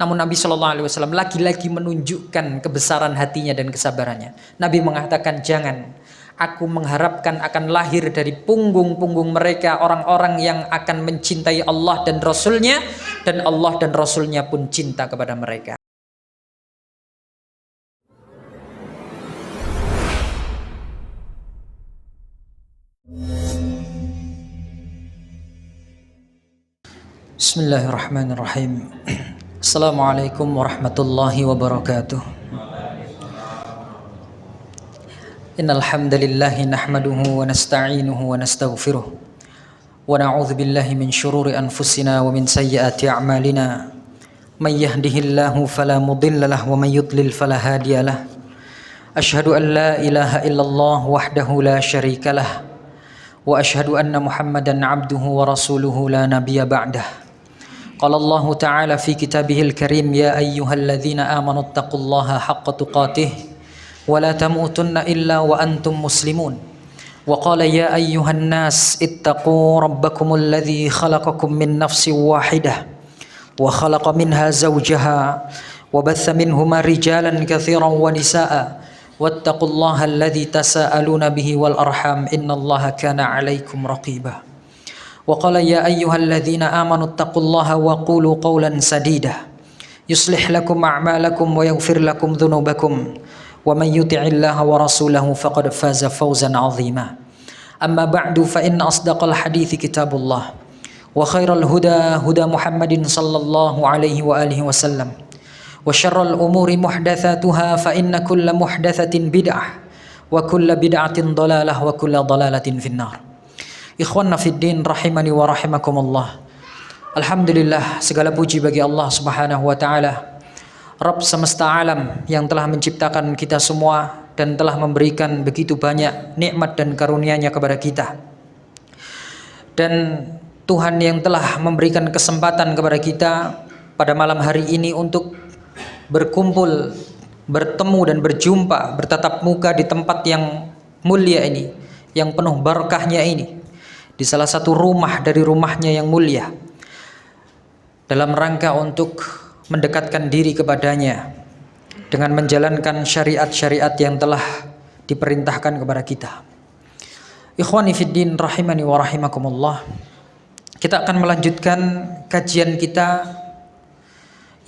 Namun Nabi SAW lagi-lagi menunjukkan kebesaran hatinya dan kesabarannya. Nabi mengatakan, jangan, aku mengharapkan akan lahir dari punggung-punggung mereka orang-orang yang akan mencintai Allah dan Rasulnya, dan Allah dan Rasulnya pun cinta kepada mereka. Bismillahirrahmanirrahim. Assalamualaikum warahmatullahi wabarakatuh. Innal hamdalillah nahmaduhu wa nasta'inuhu wa nastaghfiruh wa na'udzu billahi min shururi anfusina wa min sayyiati a'malina. May yahdihillahu fala mudilla lahu wa may yudlil fala hadiyalah. Asyhadu an la ilaha illallah wahdahu la syarika lah wa asyhadu anna Muhammadan 'abduhu wa rasuluhu la nabiyya ba'dah. Qala Allah Ta'ala fi kitabihil karim, ya ayyuhalladzina amanu taqullaha haqqa tuqatih wa la tamutunna illa wa antum muslimun. Wa qala ya ayyuhan nas ittaqu rabbakumul ladzi khalaqakum min nafsin wahidah wa khalaqa minha zawjaha wa batha minhuma rijalan katsiran wa nisaa wattaqullaha alladzi tasaaluna bihi wal arham innallaha kana 'alaikum raqiba. Wa qala ya ayyuhalladzina amanu taqullaha wa qulu qawlan sadida yuslih lakum a'malakum wa yaghfir lakum dhunubakum wa man yuti'illaha wa rasulahu faqad faza fawzan 'azima. Amma ba'du, fa inna asdaqal hadithi kitabullah wa khairal huda huda Muhammadin sallallahu alaihi wa alihi wasallam wa syarrul umuri muhdatsatuha fa inna kulla muhdatsatin bid'ah wa kulla bid'atin dhalalah wa kulla dhalalatin finnar. Ikhwanna fid din rahimani wa rahimakumullah. Alhamdulillah, segala puji bagi Allah Subhanahu wa taala, Rabb semesta alam yang telah menciptakan kita semua dan telah memberikan begitu banyak nikmat dan karunia-Nya kepada kita. Dan Tuhan yang telah memberikan kesempatan kepada kita pada malam hari ini untuk berkumpul, bertemu dan berjumpa, bertatap muka di tempat yang mulia ini, yang penuh barakahnya ini, di salah satu rumah dari rumahnya yang mulia, dalam rangka untuk mendekatkan diri kepadanya dengan menjalankan syariat-syariat yang telah diperintahkan kepada kita. Ikhwani fiddin rahimani wa rahimakumullah. Kita akan melanjutkan kajian kita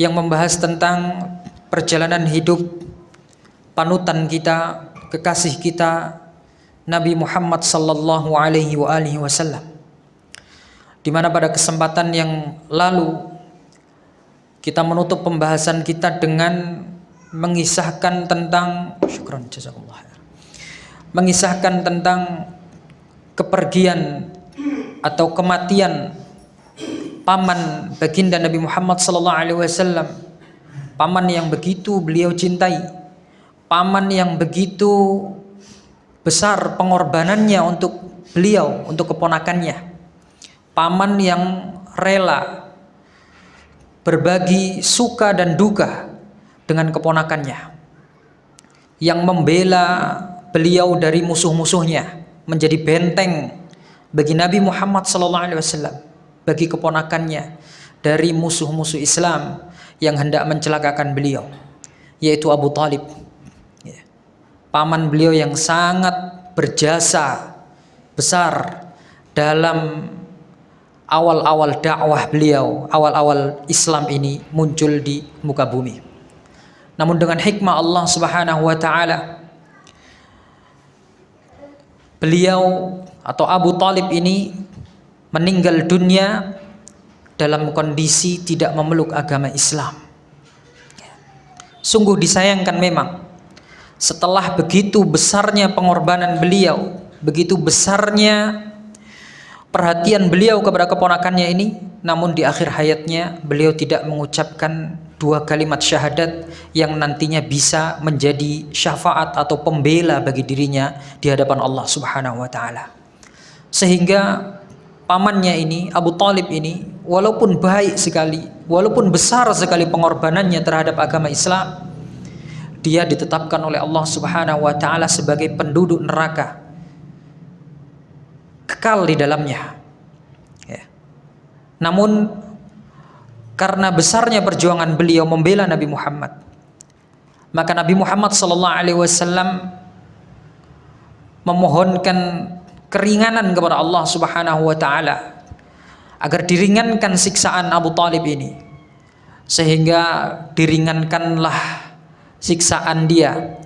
yang membahas tentang perjalanan hidup panutan kita, kekasih kita, Nabi Muhammad sallallahu alaihi wa alihi wasallam. Di mana pada kesempatan yang lalu kita menutup pembahasan kita dengan mengisahkan tentang mengisahkan tentang kepergian atau kematian paman baginda Nabi Muhammad sallallahu alaihi wasallam, paman yang begitu beliau cintai, paman yang begitu besar pengorbanannya untuk beliau, untuk keponakannya, paman yang rela berbagi suka dan duka dengan keponakannya, yang membela beliau dari musuh-musuhnya, menjadi benteng bagi Nabi Muhammad SAW, bagi keponakannya dari musuh-musuh Islam yang hendak mencelakakan beliau, yaitu Abu Talib, paman beliau yang sangat berjasa besar dalam awal-awal dakwah beliau, awal-awal Islam ini muncul di muka bumi. Namun dengan hikmah Allah Subhanahu wa taala, beliau atau Abu Talib ini meninggal dunia dalam kondisi tidak memeluk agama Islam. Sungguh disayangkan memang, setelah begitu besarnya pengorbanan beliau, begitu besarnya perhatian beliau kepada keponakannya ini, namun di akhir hayatnya beliau tidak mengucapkan dua kalimat syahadat yang nantinya bisa menjadi syafaat atau pembela bagi dirinya di hadapan Allah Subhanahu wa taala. Sehingga pamannya ini, Abu Talib ini, walaupun baik sekali, walaupun besar sekali pengorbanannya terhadap agama Islam, dia ditetapkan oleh Allah Subhanahu wa taala sebagai penduduk neraka, kekal di dalamnya. Ya. Namun karena besarnya perjuangan beliau membela Nabi Muhammad, maka Nabi Muhammad SAW memohonkan keringanan kepada Allah Subhanahu wa taala agar diringankan siksaan Abu Talib ini, sehingga diringankanlah siksaan dia.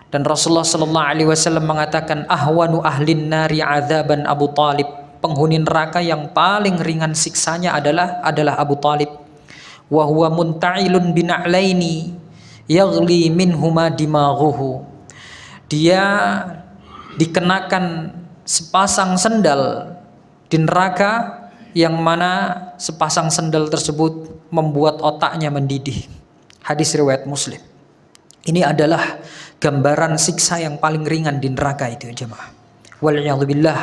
Dan Rasulullah SAW mengatakan, ahwanu ahlin nari adzaban Abu Talib, penghuni neraka yang paling ringan siksanya adalah Abu Talib. Wa huwa munta'ilun bina'laini yaghli minhuma dimaghuhu, dia dikenakan sepasang sendal di neraka yang mana sepasang sendal tersebut membuat otaknya mendidih. Hadis riwayat Muslim. Ini adalah gambaran siksa yang paling ringan di neraka itu, jemaah. Wal'iyadzubillah,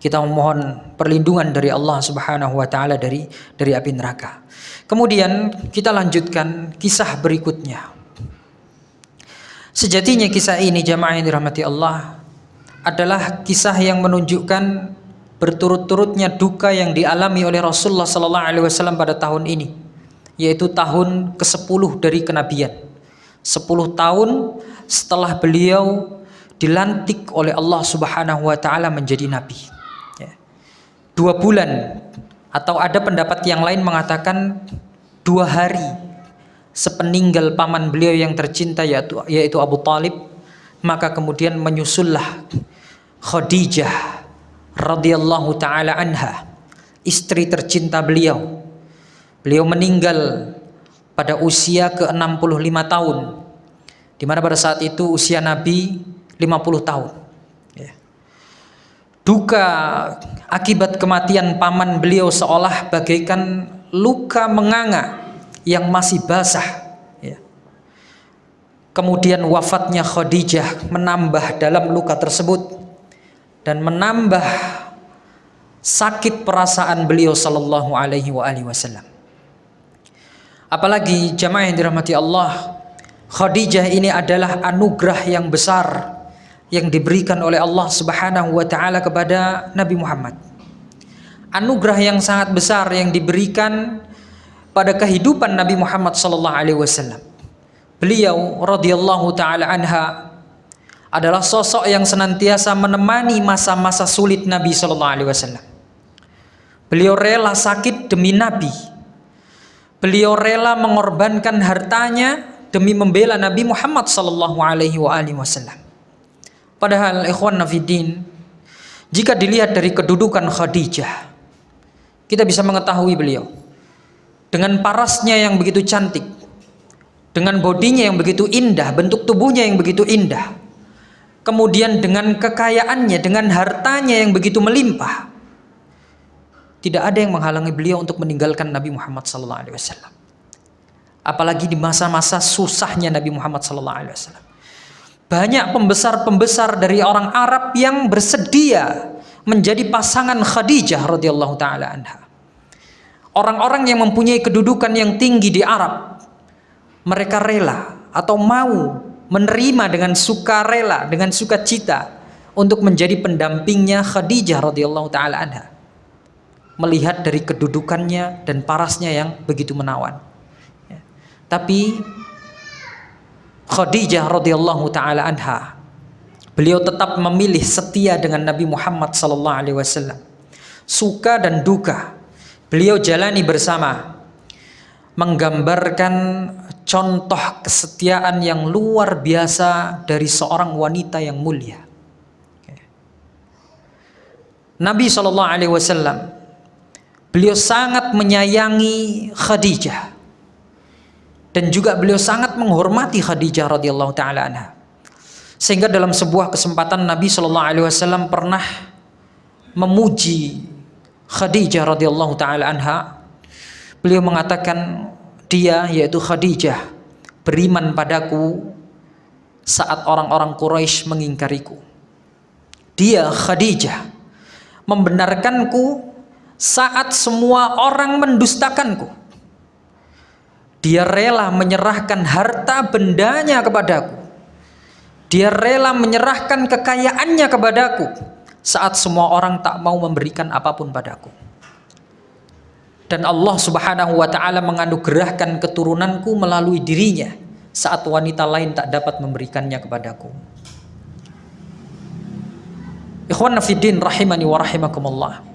kita memohon perlindungan dari Allah Subhanahu wa taala dari api neraka. Kemudian kita lanjutkan kisah berikutnya. Sejatinya kisah ini, jemaah yang dirahmati Allah, adalah kisah yang menunjukkan berturut-turutnya duka yang dialami oleh Rasulullah SAW pada tahun ini, yaitu tahun ke-10 dari kenabian. 10 tahun setelah beliau dilantik oleh Allah Subhanahu wa taala menjadi nabi. 2 bulan, atau ada pendapat yang lain mengatakan 2 hari sepeninggal paman beliau yang tercinta, yaitu Abu Talib, maka kemudian menyusullah Khadijah radhiyallahu taala anha, istri tercinta beliau. Beliau meninggal pada usia ke-65 tahun, di mana pada saat itu usia Nabi 50 tahun. Duka akibat kematian paman beliau seolah bagaikan luka menganga yang masih basah. Kemudian wafatnya Khadijah menambah dalam luka tersebut dan menambah sakit perasaan beliau sallallahu alaihi wasallam. Apalagi jamaah yang dirahmati Allah, Khadijah ini adalah anugerah yang besar yang diberikan oleh Allah Subhanahu wa taala kepada Nabi Muhammad. Anugerah yang sangat besar yang diberikan pada kehidupan Nabi Muhammad sallallahu alaihi wasallam. Beliau radhiyallahu taala anha adalah sosok yang senantiasa menemani masa-masa sulit Nabi sallallahu alaihi wasallam. Beliau rela sakit demi Nabi. Beliau rela mengorbankan hartanya demi membela Nabi Muhammad sallallahu alaihi wasallam. Padahal ikhwan nafiddin, jika dilihat dari kedudukan Khadijah, kita bisa mengetahui beliau dengan parasnya yang begitu cantik, dengan bodinya yang begitu indah, bentuk tubuhnya yang begitu indah, kemudian dengan kekayaannya, dengan hartanya yang begitu melimpah, tidak ada yang menghalangi beliau untuk meninggalkan Nabi Muhammad SAW. Apalagi di masa-masa susahnya Nabi Muhammad SAW. Banyak pembesar-pembesar dari orang Arab yang bersedia menjadi pasangan Khadijah radhiyallahu taala anha. Orang-orang yang mempunyai kedudukan yang tinggi di Arab, mereka rela atau mau menerima dengan sukarela, dengan sukacita untuk menjadi pendampingnya Khadijah radhiyallahu taala anha, melihat dari kedudukannya dan parasnya yang begitu menawan. Tapi Khadijah radhiyallahu taala anha, beliau tetap memilih setia dengan Nabi Muhammad sallallahu alaihi wasallam. Suka dan duka beliau jalani bersama, menggambarkan contoh kesetiaan yang luar biasa dari seorang wanita yang mulia. Nabi sallallahu alaihi wasallam, beliau sangat menyayangi Khadijah, dan juga beliau sangat menghormati Khadijah radhiyallahu taala anha. Sehingga dalam sebuah kesempatan Nabi sallallahu alaihi wasallam pernah memuji Khadijah radhiyallahu taala anha. Beliau mengatakan, dia, yaitu Khadijah, beriman padaku saat orang-orang Quraisy mengingkariku. Dia, Khadijah, membenarkanku saat semua orang mendustakanku. Dia rela menyerahkan harta bendanya kepadaku. Dia rela menyerahkan kekayaannya kepadaku saat semua orang tak mau memberikan apapun padaku. Dan Allah Subhanahu wa ta'ala menganugerahkan keturunanku melalui dirinya saat wanita lain tak dapat memberikannya kepadaku. Ikhwan fiddin rahimani wa rahimakumullah.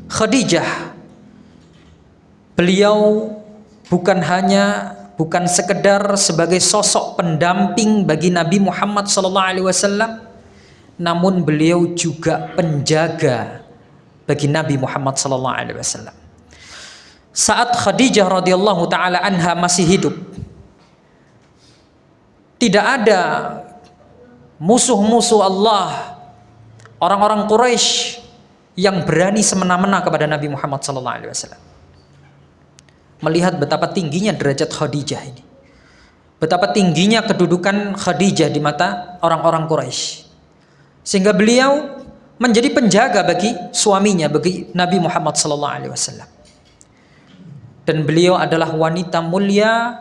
Khadijah, beliau bukan sekedar sebagai sosok pendamping bagi Nabi Muhammad SAW, namun beliau juga penjaga bagi Nabi Muhammad SAW. Saat Khadijah radhiyallahu taala anha masih hidup, tidak ada musuh-musuh Allah, orang-orang Quraisy yang berani semena-mena kepada Nabi Muhammad SAW. Melihat betapa tingginya derajat Khadijah ini, betapa tingginya kedudukan Khadijah di mata orang-orang Quraisy, sehingga beliau menjadi penjaga bagi suaminya, bagi Nabi Muhammad SAW. Dan beliau adalah wanita mulia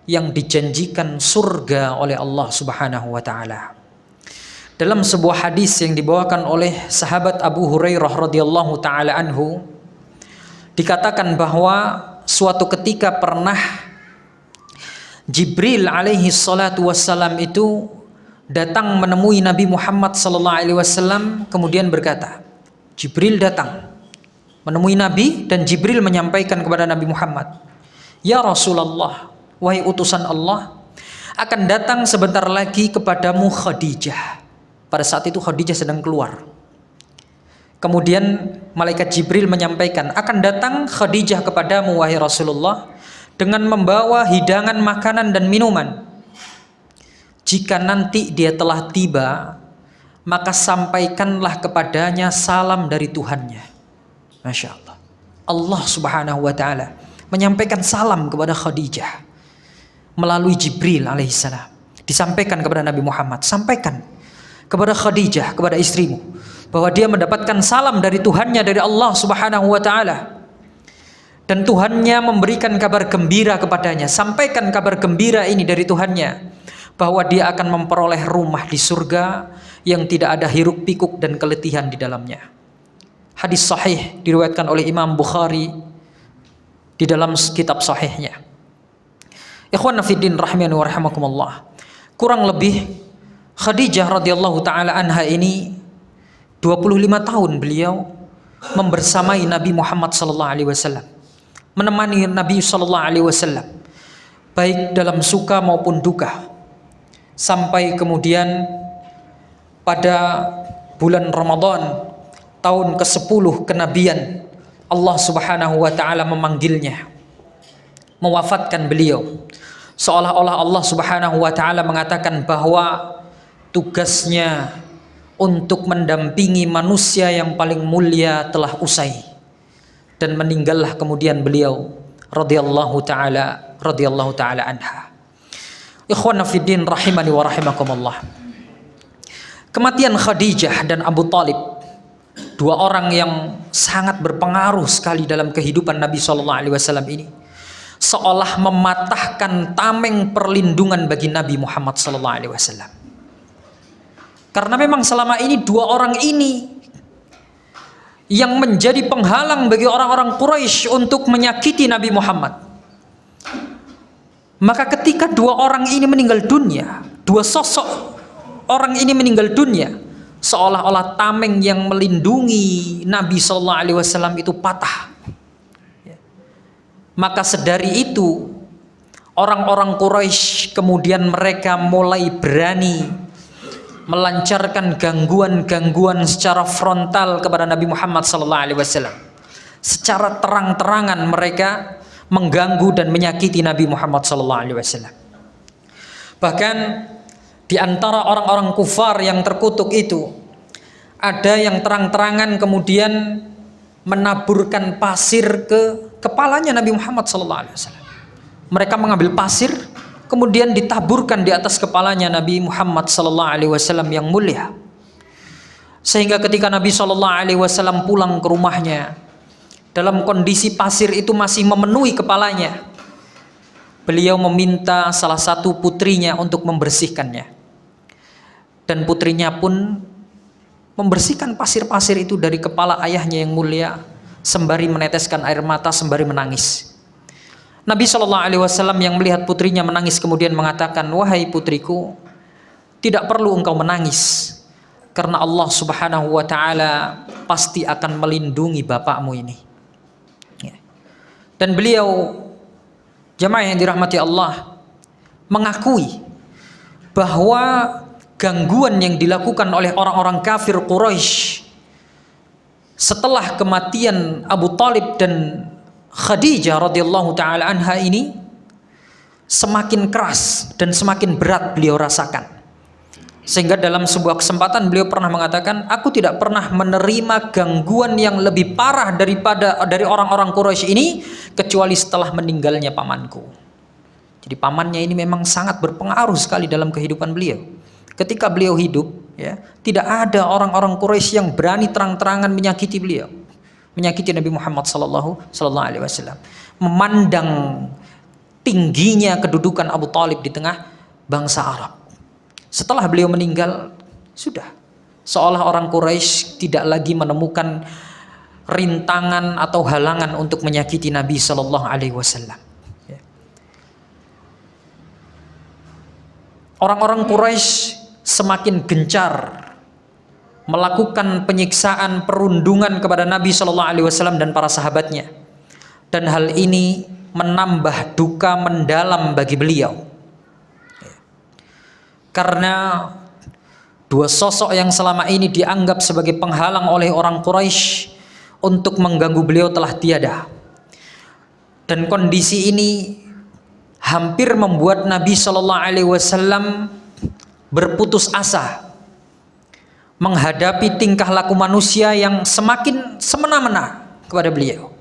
yang dijanjikan surga oleh Allah Subhanahu wa ta'ala. Dalam sebuah hadis yang dibawakan oleh sahabat Abu Hurairah radhiyallahu taala anhu, dikatakan bahwa suatu ketika pernah Jibril alaihi salatu wassalam itu datang menemui Nabi Muhammad sallallahu alaihi wasallam, kemudian berkata, Jibril datang menemui Nabi dan Jibril menyampaikan kepada Nabi Muhammad, "Ya Rasulullah, wahai utusan Allah, akan datang sebentar lagi kepadamu Khadijah." Pada saat itu Khadijah sedang keluar. Kemudian malaikat Jibril menyampaikan, akan datang Khadijah kepadamu wahai Rasulullah dengan membawa hidangan makanan dan minuman. Jika nanti dia telah tiba, maka sampaikanlah kepadanya salam dari Tuhannya. Masya Allah. Allah Subhanahu wa ta'ala menyampaikan salam kepada Khadijah melalui Jibril alaihissalam. Disampaikan kepada Nabi Muhammad, sampaikan kepada Khadijah, kepada istrimu, bahwa dia mendapatkan salam dari Tuhannya, dari Allah Subhanahu wa ta'ala. Dan Tuhannya memberikan kabar gembira kepadanya. Sampaikan kabar gembira ini dari Tuhannya, bahwa dia akan memperoleh rumah di surga yang tidak ada hiruk pikuk dan keletihan di dalamnya. Hadis sahih diriwayatkan oleh Imam Bukhari di dalam kitab sahihnya. Ikhwan fiddin rahimani wa rahimakumullah. Kurang lebih Khadijah radhiyallahu taala anha ini 25 tahun beliau membersamai Nabi Muhammad sallallahu alaihi wasallam, menemani Nabi sallallahu alaihi wasallam baik dalam suka maupun duka, sampai kemudian pada bulan Ramadan tahun ke-10 kenabian, Allah Subhanahu wa ta'ala memanggilnya, mewafatkan beliau, seolah-olah Allah Subhanahu wa ta'ala mengatakan bahwa tugasnya untuk mendampingi manusia yang paling mulia telah usai, dan meninggallah kemudian beliau radhiyallahu taala anha. Ikhwan fiddin rahimani wa rahimakumullah. Kematian Khadijah dan Abu Talib, dua orang yang sangat berpengaruh sekali dalam kehidupan Nabi SAW ini, seolah mematahkan tameng perlindungan bagi Nabi Muhammad SAW. Karena memang selama ini dua orang ini yang menjadi penghalang bagi orang-orang Quraisy untuk menyakiti Nabi Muhammad. Maka ketika dua orang ini meninggal dunia, dua sosok orang ini meninggal dunia, seolah-olah tameng yang melindungi Nabi SAW itu patah. Maka sedari itu orang-orang Quraisy kemudian mereka mulai berani melancarkan gangguan-gangguan secara frontal kepada Nabi Muhammad SAW. Secara terang-terangan mereka mengganggu dan menyakiti Nabi Muhammad SAW. Bahkan di antara orang-orang kufar yang terkutuk itu, ada yang terang-terangan kemudian menaburkan pasir ke kepalanya Nabi Muhammad SAW. Mereka mengambil pasir kemudian ditaburkan di atas kepalanya Nabi Muhammad SAW yang mulia, sehingga ketika Nabi SAW pulang ke rumahnya dalam kondisi pasir itu masih memenuhi kepalanya, beliau meminta salah satu putrinya untuk membersihkannya, dan putrinya pun membersihkan pasir-pasir itu dari kepala ayahnya yang mulia sembari meneteskan air mata, sembari menangis. Nabi SAW yang melihat putrinya menangis kemudian mengatakan, wahai putriku, tidak perlu engkau menangis, karena Allah Subhanahu wa Ta'ala pasti akan melindungi bapakmu ini. Dan beliau, jamaah yang dirahmati Allah, mengakui bahwa gangguan yang dilakukan oleh orang-orang kafir Quraisy setelah kematian Abu Talib dan Khadijah radhiyallahu taala anha ini semakin keras dan semakin berat beliau rasakan. Sehingga dalam sebuah kesempatan beliau pernah mengatakan, aku tidak pernah menerima gangguan yang lebih parah dari orang-orang Quraisy ini kecuali setelah meninggalnya pamanku. Jadi pamannya ini memang sangat berpengaruh sekali dalam kehidupan beliau. Ketika beliau hidup, ya, tidak ada orang-orang Quraisy yang berani terang-terangan menyakiti beliau, menyakiti Nabi Muhammad sallallahu alaihi wasallam. Memandang tingginya kedudukan Abu Talib di tengah bangsa Arab. Setelah beliau meninggal, sudah seolah orang Quraisy tidak lagi menemukan rintangan atau halangan untuk menyakiti Nabi sallallahu alaihi wasallam. Orang-orang Quraisy semakin gencar melakukan penyiksaan, perundungan kepada Nabi Shallallahu Alaihi Wasallam dan para sahabatnya, dan hal ini menambah duka mendalam bagi beliau, karena dua sosok yang selama ini dianggap sebagai penghalang oleh orang Quraisy untuk mengganggu beliau telah tiada, dan kondisi ini hampir membuat Nabi Shallallahu Alaihi Wasallam berputus asa menghadapi tingkah laku manusia yang semakin semena-mena kepada beliau.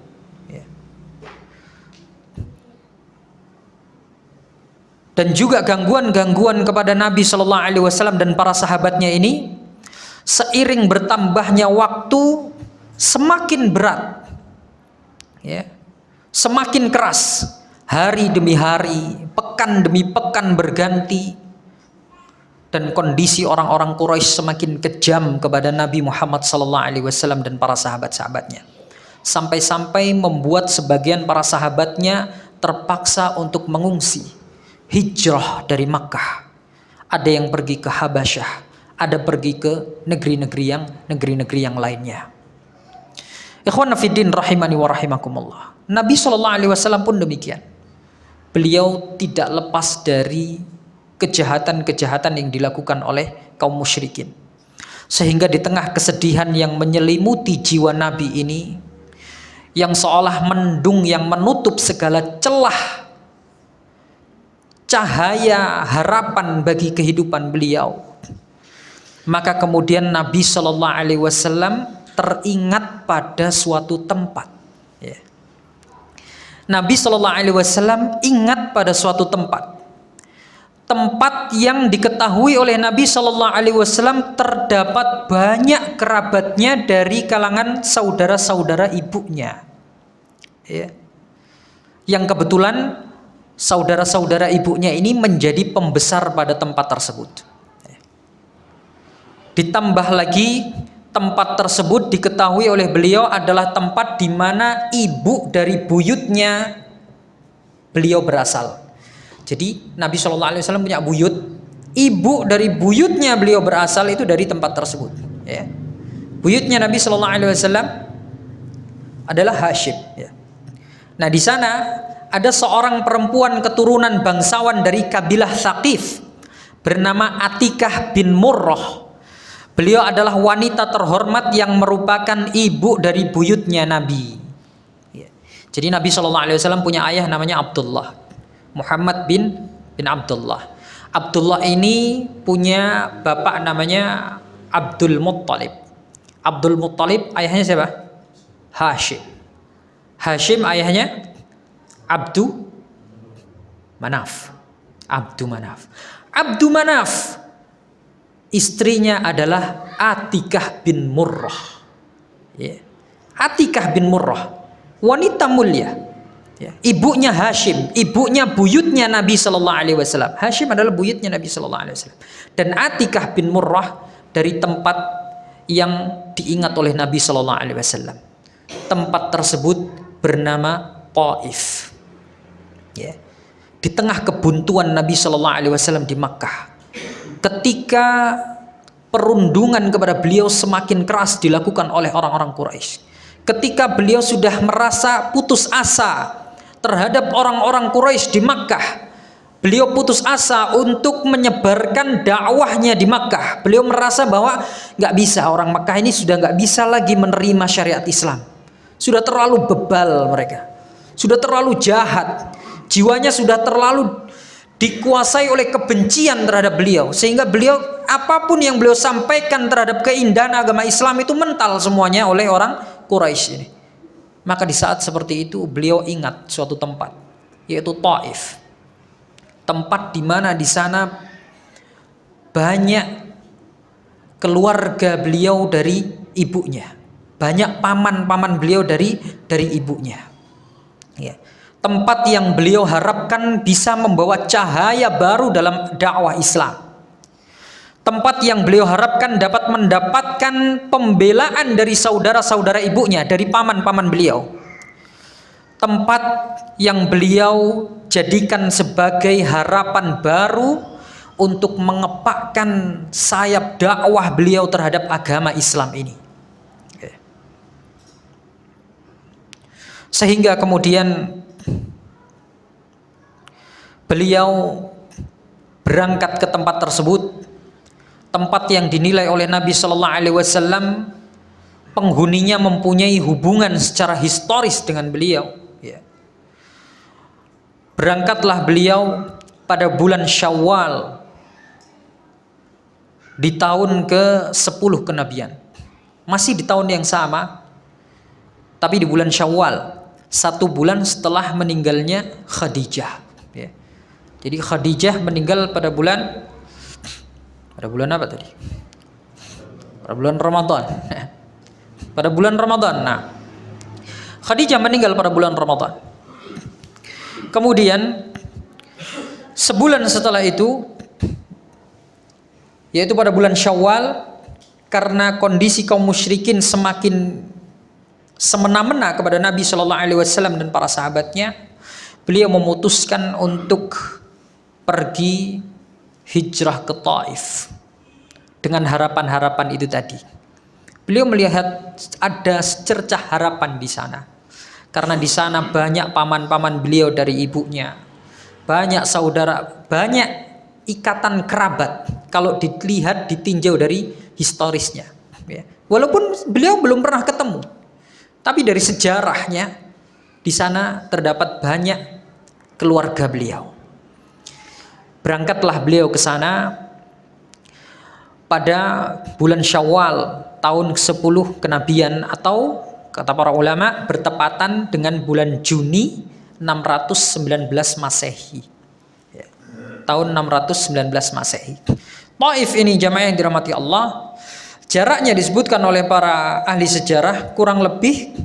Dan juga gangguan-gangguan kepada Nabi Shallallahu Alaihi Wasallam dan para sahabatnya ini seiring bertambahnya waktu semakin berat, ya, semakin keras. Hari demi hari, pekan demi pekan berganti, dan kondisi orang-orang Quraisy semakin kejam kepada Nabi Muhammad SAW dan para sahabat-sahabatnya, sampai-sampai membuat sebagian para sahabatnya terpaksa untuk mengungsi, hijrah dari Makkah. Ada yang pergi ke Habasyah, ada pergi ke negeri-negeri yang lainnya. Ikhwan fiddin rahimani wa rahimakumullah. Nabi SAW pun demikian. Beliau tidak lepas dari kejahatan-kejahatan yang dilakukan oleh kaum musyrikin. Sehingga di tengah kesedihan yang menyelimuti jiwa Nabi ini, yang seolah mendung, yang menutup segala celah cahaya harapan bagi kehidupan beliau, maka kemudian Nabi Shallallahu Alaihi Wasallam teringat pada suatu tempat. Nabi Shallallahu Alaihi Wasallam ingat pada suatu tempat yang diketahui oleh Nabi Shallallahu Alaihi Wasallam terdapat banyak kerabatnya dari kalangan saudara-saudara ibunya, ya, yang kebetulan saudara-saudara ibunya ini menjadi pembesar pada tempat tersebut. Ditambah lagi, tempat tersebut diketahui oleh beliau adalah tempat di mana ibu dari buyutnya beliau berasal. Jadi Nabi Shallallahu Alaihi Wasallam punya buyut, ibu dari buyutnya beliau berasal itu dari tempat tersebut. Ya. Buyutnya Nabi Shallallahu Alaihi Wasallam adalah Hashim. Ya. Nah di sana ada seorang perempuan keturunan bangsawan dari kabilah Thaqif bernama Atikah bin Murrah. Beliau adalah wanita terhormat yang merupakan ibu dari buyutnya Nabi. Jadi Nabi SAW punya ayah namanya Abdullah, Muhammad bin Abdullah. Abdullah ini punya bapak namanya Abdul Muttalib. Abdul Muttalib ayahnya siapa? Hashim. Hashim ayahnya Abdu Manaf. Abdu Manaf istrinya adalah Atikah bin Murrah. Ya. Atikah bin Murrah, wanita mulia. Ya. Ibunya Hashim, ibunya buyutnya Nabi Shallallahu Alaihi Wasallam. Hashim adalah buyutnya Nabi Shallallahu Alaihi Wasallam. Dan Atikah bin Murrah dari tempat yang diingat oleh Nabi Shallallahu Alaihi Wasallam. Tempat tersebut bernama Taif. Ya. Di tengah kebuntuan Nabi Shallallahu Alaihi Wasallam di Makkah, ketika perundungan kepada beliau semakin keras dilakukan oleh orang-orang Quraisy, ketika beliau sudah merasa putus asa terhadap orang-orang Quraisy di Makkah, beliau putus asa untuk menyebarkan dakwahnya di Makkah. Beliau merasa bahwa nggak bisa, orang Makkah ini sudah nggak bisa lagi menerima syariat Islam. Sudah terlalu bebal mereka, sudah terlalu jahat, jiwanya sudah terlalu dikuasai oleh kebencian terhadap beliau, sehingga beliau apapun yang beliau sampaikan terhadap keindahan agama Islam itu mental semuanya oleh orang Quraisy ini. Maka di saat seperti itu beliau ingat suatu tempat, yaitu Taif. Tempat di mana di sana banyak keluarga beliau dari ibunya, banyak paman-paman beliau dari ibunya. Ya. Tempat yang beliau harapkan bisa membawa cahaya baru dalam dakwah Islam. Tempat yang beliau harapkan dapat mendapatkan pembelaan dari saudara-saudara ibunya, dari paman-paman beliau. Tempat yang beliau jadikan sebagai harapan baru untuk mengepakkan sayap dakwah beliau terhadap agama Islam ini. Sehingga kemudian beliau berangkat ke tempat tersebut, tempat yang dinilai oleh Nabi Shallallahu Alaihi Wasallam penghuninya mempunyai hubungan secara historis dengan beliau. Berangkatlah beliau pada bulan Syawal di tahun ke-10 kenabian, masih di tahun yang sama, tapi di bulan Syawal, 1 bulan setelah meninggalnya Khadijah. Jadi Khadijah meninggal pada bulan apa tadi? Pada bulan Ramadan. Pada bulan Ramadan. Nah, Khadijah meninggal pada bulan Ramadan. Kemudian sebulan setelah itu, yaitu pada bulan Syawal, karena kondisi kaum musyrikin semakin semena-mena kepada Nabi Shallallahu Alaihi Wasallam dan para sahabatnya, beliau memutuskan untuk pergi hijrah ke Taif dengan harapan-harapan itu tadi. Beliau melihat ada secercah harapan di sana, karena di sana banyak paman-paman beliau dari ibunya, banyak saudara, banyak ikatan kerabat kalau dilihat ditinjau dari historisnya. Walaupun beliau belum pernah ketemu, tapi dari sejarahnya di sana terdapat banyak keluarga beliau. Berangkatlah beliau ke sana pada bulan Syawal tahun ke-10 kenabian, atau kata para ulama bertepatan dengan bulan Juni 619 Masehi. Tahun 619 Masehi. Taif ini jamaah yang dirahmati Allah, jaraknya disebutkan oleh para ahli sejarah kurang lebih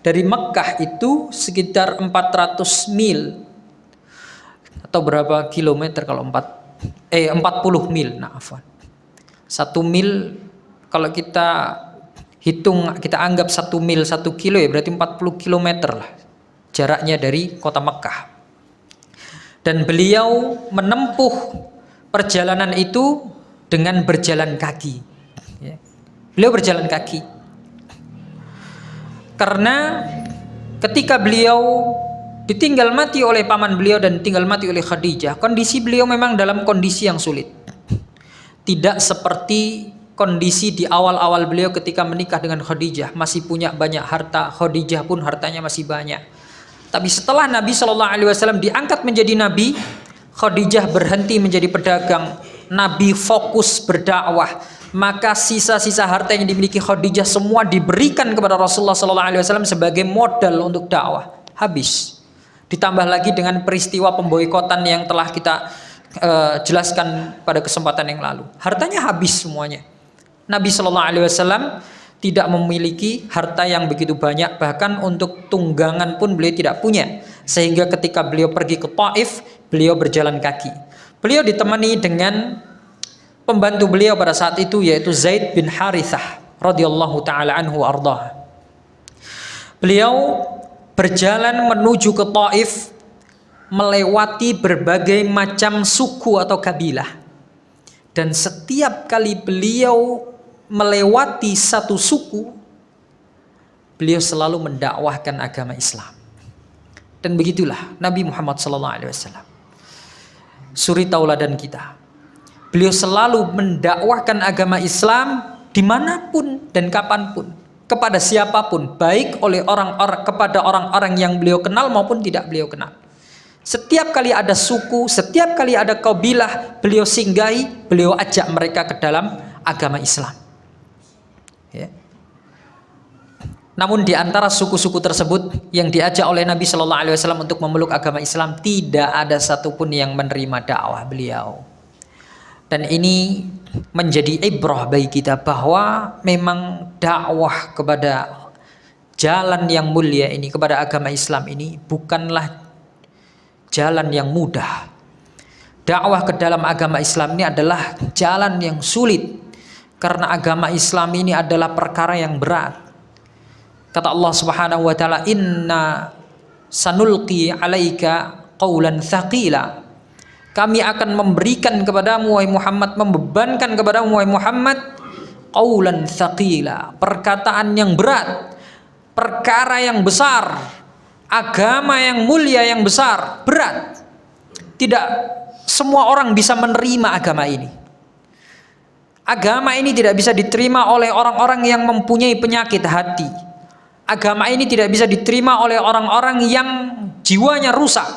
dari Mekkah itu sekitar 400 mil. Atau berapa kilometer kalau 40 mil, afwan. 1 mil kalau kita hitung, kita anggap 1 mil 1 kilo, ya berarti 40 kilometer lah jaraknya dari kota Mekkah. Dan beliau menempuh perjalanan itu dengan berjalan kaki. Beliau berjalan kaki karena ketika beliau ditinggal mati oleh paman beliau dan tinggal mati oleh Khadijah, kondisi beliau memang dalam kondisi yang sulit. Tidak seperti kondisi di awal-awal beliau ketika menikah dengan Khadijah, masih punya banyak harta. Khadijah pun hartanya masih banyak. Tapi setelah Nabi Shallallahu Alaihi Wasallam diangkat menjadi nabi, Khadijah berhenti menjadi pedagang. Nabi fokus berdakwah. Maka sisa-sisa harta yang dimiliki Khadijah semua diberikan kepada Rasulullah Shallallahu Alaihi Wasallam sebagai modal untuk dakwah. Habis. Ditambah lagi dengan peristiwa pemboikotan yang telah kita jelaskan pada kesempatan yang lalu. Hartanya habis semuanya. Nabi Shallallahu Alaihi Wasallam tidak memiliki harta yang begitu banyak, bahkan untuk tunggangan pun beliau tidak punya. Sehingga ketika beliau pergi ke Taif, beliau berjalan kaki. Beliau ditemani dengan pembantu beliau pada saat itu, yaitu Zaid bin Harithah radhiyallahu taala anhu ardhah. Beliau berjalan menuju ke Taif, melewati berbagai macam suku atau kabilah. Dan setiap kali beliau melewati satu suku, beliau selalu mendakwahkan agama Islam. Dan begitulah Nabi Muhammad SAW, suri tauladan kita. Beliau selalu mendakwahkan agama Islam dimanapun dan kapanpun, kepada siapapun, baik oleh kepada orang-orang yang beliau kenal maupun tidak beliau kenal. Setiap kali ada suku, setiap kali ada kabilah, beliau singgahi, beliau ajak mereka ke dalam agama Islam. Ya. Namun di antara suku-suku tersebut yang diajak oleh Nabi Shallallahu Alaihi Wasallam untuk memeluk agama Islam, tidak ada satupun yang menerima dakwah beliau. Dan ini menjadi ibrah bagi kita bahwa memang dakwah kepada jalan yang mulia ini, kepada agama Islam ini bukanlah jalan yang mudah. Dakwah ke dalam agama Islam ini adalah jalan yang sulit, karena agama Islam ini adalah perkara yang berat. Kata Allah Subhanahu wa taala, "Inna sanulqi 'alaika qaulan tsaqila." Kami akan memberikan kepadamu wahai Muhammad, membebankan kepadamu wahai Muhammad, qaulan tsaqila, perkataan yang berat, perkara yang besar, agama yang mulia yang besar, berat. Tidak semua orang bisa menerima agama ini. Agama ini tidak bisa diterima oleh orang-orang yang mempunyai penyakit hati. Agama ini tidak bisa diterima oleh orang-orang yang jiwanya rusak,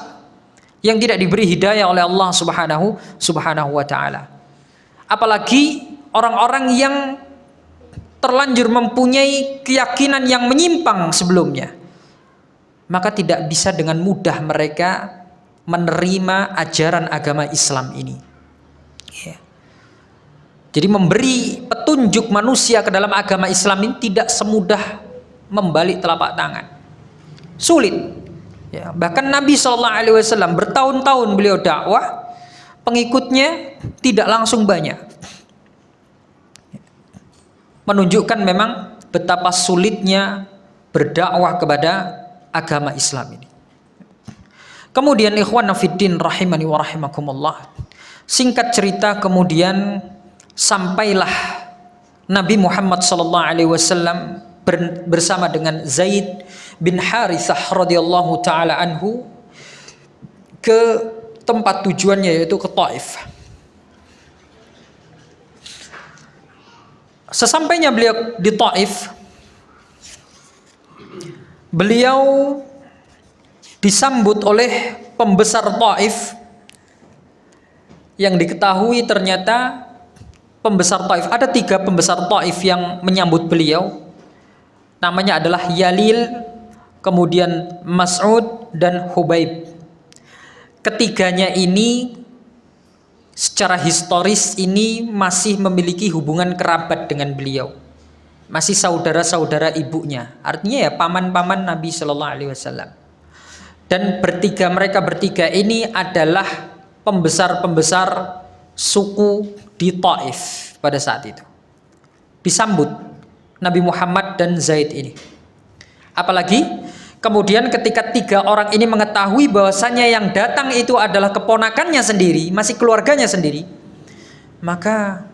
yang tidak diberi hidayah oleh Allah Subhanahu wa taala. Apalagi orang-orang yang terlanjur mempunyai keyakinan yang menyimpang sebelumnya. Maka tidak bisa dengan mudah mereka menerima ajaran agama Islam ini. Ya. Jadi memberi petunjuk manusia ke dalam agama Islam ini tidak semudah membalik telapak tangan, sulit. Ya, bahkan Nabi SAW bertahun-tahun beliau dakwah, pengikutnya tidak langsung banyak. Menunjukkan memang betapa sulitnya berdakwah kepada agama Islam ini. Kemudian ikhwan fiddin rahimani wa rahimakumullah, singkat cerita kemudian sampailah Nabi Muhammad SAW bersama dengan Zaid bin Harithah radhiyallahu taala anhu ke tempat tujuannya, yaitu ke Taif. Sesampainya beliau di Taif, beliau disambut oleh pembesar Taif, yang diketahui ternyata pembesar Taif, ada 3 pembesar Taif yang menyambut beliau. Namanya adalah Yalil, kemudian Mas'ud dan Hubaib. Ketiganya ini secara historis ini masih memiliki hubungan kerabat dengan beliau, masih saudara-saudara ibunya, artinya ya paman-paman Nabi Shallallahu Alaihi Wasallam. Dan mereka bertiga ini adalah pembesar-pembesar suku di Taif pada saat itu. Disambut Nabi Muhammad dan Zaid ini. Apalagi kemudian ketika 3 orang ini mengetahui bahwasanya yang datang itu adalah keponakannya sendiri, masih keluarganya sendiri, maka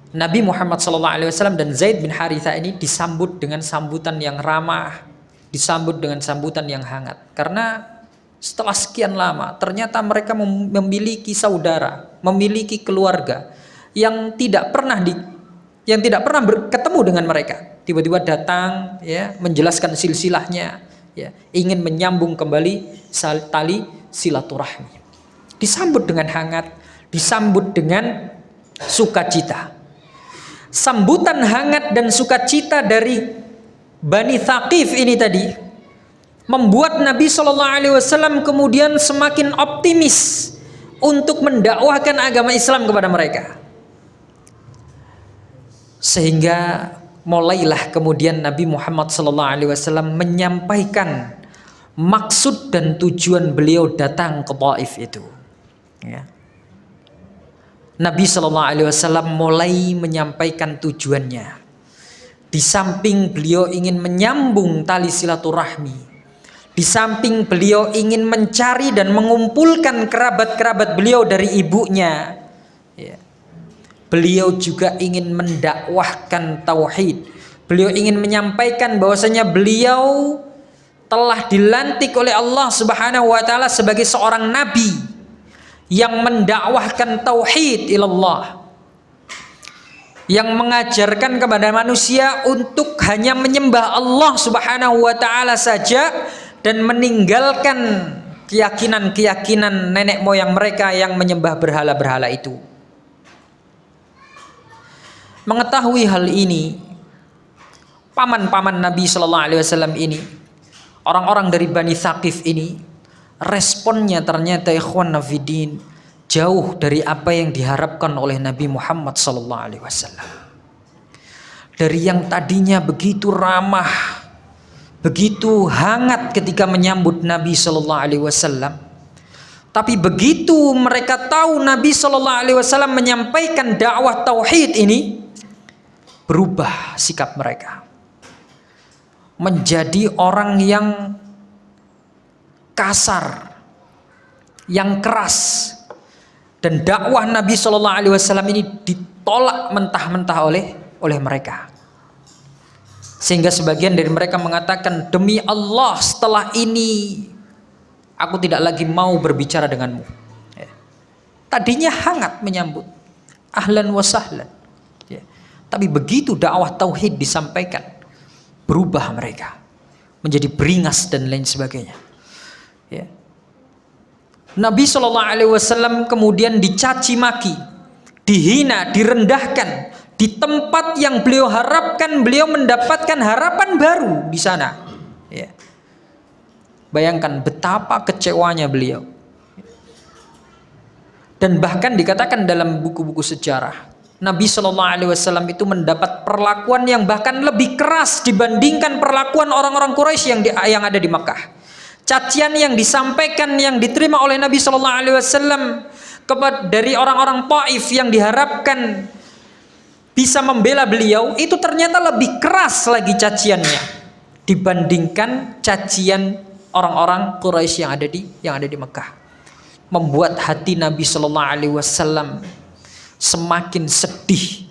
Nabi Muhammad SAW dan Zaid bin Harithah ini disambut dengan sambutan yang ramah, disambut dengan sambutan yang hangat. Karena setelah sekian lama ternyata mereka memiliki saudara, memiliki keluarga yang tidak pernah ketemu dengan mereka, tiba-tiba datang, ya, menjelaskan silsilahnya, ya, ingin menyambung kembali tali silaturahmi. Disambut dengan hangat, disambut dengan sukacita. Sambutan hangat dan sukacita dari Bani Thaqif ini tadi membuat Nabi SAW kemudian semakin optimis untuk mendakwahkan agama Islam kepada mereka. Sehingga mulailah kemudian Nabi Muhammad SAW menyampaikan maksud dan tujuan beliau datang ke Taif itu. Ya. Nabi SAW mulai menyampaikan tujuannya. di samping beliau ingin menyambung tali silaturahmi, di samping beliau ingin mencari dan mengumpulkan kerabat-kerabat beliau dari ibunya, ya, beliau juga ingin mendakwahkan tauhid. Beliau ingin menyampaikan bahwasanya beliau telah dilantik oleh Allah Subhanahu wa taala sebagai seorang nabi yang mendakwahkan tauhid ilallah, yang mengajarkan kepada manusia untuk hanya menyembah Allah Subhanahu wa taala saja dan meninggalkan keyakinan-keyakinan nenek moyang mereka yang menyembah berhala-berhala itu. Mengetahui hal ini, paman-paman Nabi Shallallahu Alaihi Wasallam ini, orang-orang dari Bani Thaqif ini, responnya ternyata ikhwan nafidin jauh dari apa yang diharapkan oleh Nabi Muhammad Sallallahu Alaihi Wasallam. Dari yang tadinya begitu ramah, begitu hangat ketika menyambut Nabi Sallallahu Alaihi Wasallam, tapi begitu mereka tahu Nabi Sallallahu Alaihi Wasallam menyampaikan dakwah tauhid ini, berubah sikap mereka menjadi orang yang kasar, yang keras. Dan dakwah Nabi Shallallahu Alaihi Wasallam ini ditolak mentah-mentah oleh mereka, sehingga sebagian dari mereka mengatakan, demi Allah setelah ini aku tidak lagi mau berbicara denganmu. Tadinya hangat menyambut, ahlan wa sahlan, tapi begitu dakwah tauhid disampaikan, berubah mereka menjadi beringas dan lain sebagainya. Nabi Shallallahu Alaihi Wasallam kemudian dicaci maki, dihina, direndahkan di tempat yang beliau harapkan beliau mendapatkan harapan baru di sana. Bayangkan betapa kecewanya beliau. Dan bahkan dikatakan dalam buku-buku sejarah, Nabi Shallallahu Alaihi Wasallam itu mendapat perlakuan yang bahkan lebih keras dibandingkan perlakuan orang-orang Quraisy yang ada di Makkah. Cacian yang disampaikan, yang diterima oleh Nabi Shallallahu Alaihi Wasallam dari orang-orang Taif yang diharapkan bisa membela beliau, itu ternyata lebih keras lagi caciannya dibandingkan cacian orang-orang Quraisy yang ada di Mekah. Membuat hati Nabi Shallallahu Alaihi Wasallam semakin sedih.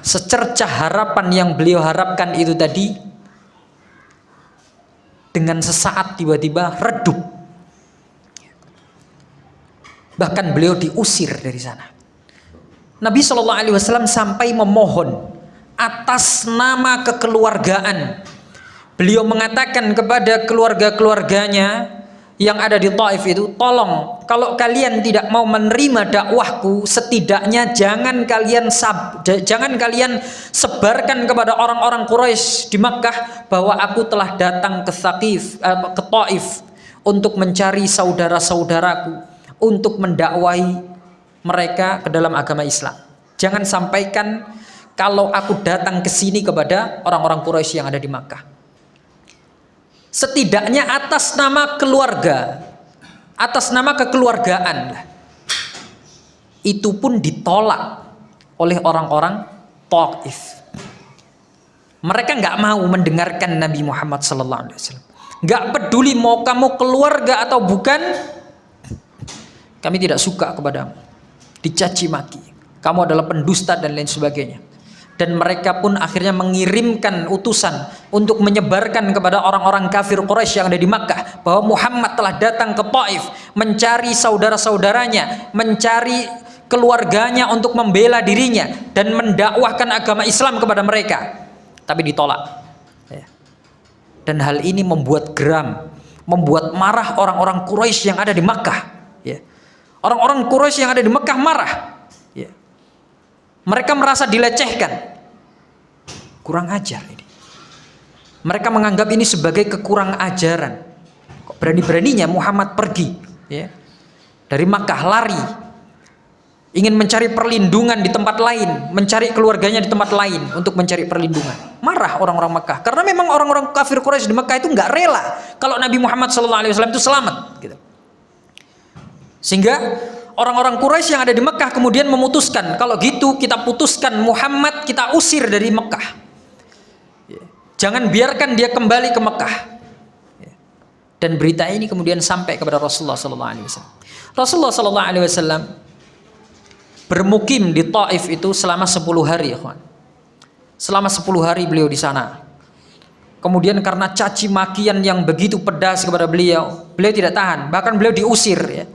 Secercah harapan yang beliau harapkan itu tadi, dengan sesaat tiba-tiba redup. Bahkan beliau diusir dari sana. Nabi Shallallahu Alaihi Wasallam sampai memohon atas nama kekeluargaan. Beliau mengatakan kepada keluarga-keluarganya yang ada di Taif itu, tolong kalau kalian tidak mau menerima dakwahku, setidaknya jangan kalian sebarkan kepada orang-orang Quraisy di Makkah bahwa aku telah datang ke Taif untuk mencari saudara-saudaraku, untuk mendakwahi mereka ke dalam agama Islam. Jangan sampaikan kalau aku datang ke sini kepada orang-orang Quraisy yang ada di Makkah. Setidaknya atas nama keluarga, atas nama kekeluargaan, itu pun ditolak oleh orang-orang Taif. Mereka nggak mau mendengarkan Nabi Muhammad SAW. Nggak peduli mau kamu keluarga atau bukan, kami tidak suka kepadamu. Dicaci maki, kamu adalah pendusta dan lain sebagainya. Dan mereka pun akhirnya mengirimkan utusan untuk menyebarkan kepada orang-orang kafir Quraisy yang ada di Makkah bahwa Muhammad telah datang ke Taif mencari saudara-saudaranya, mencari keluarganya untuk membela dirinya dan mendakwahkan agama Islam kepada mereka. Tapi ditolak. Dan hal ini membuat geram, membuat marah orang-orang Quraisy yang ada di Makkah. Orang-orang Quraisy yang ada di Makkah marah. Mereka merasa dilecehkan. Kurang ajar ini. Mereka menganggap ini sebagai kekurang ajaran. Kok berani-beraninya Muhammad pergi dari Makkah, lari, ingin mencari perlindungan di tempat lain, mencari keluarganya di tempat lain untuk mencari perlindungan. Marah orang-orang Makkah, karena memang orang-orang kafir Quraisy di Makkah itu nggak rela kalau Nabi Muhammad SAW itu selamat. Sehingga orang-orang Quraisy yang ada di Mekah kemudian memutuskan, kalau gitu kita putuskan Muhammad kita usir dari Mekah. Jangan biarkan dia kembali ke Mekah. Dan berita ini kemudian sampai kepada Rasulullah SAW. Rasulullah SAW bermukim di Taif itu selama 10 hari, ya kawan. Selama 10 hari beliau di sana. Kemudian karena caci makian yang begitu pedas kepada beliau, beliau tidak tahan, bahkan beliau diusir, ya.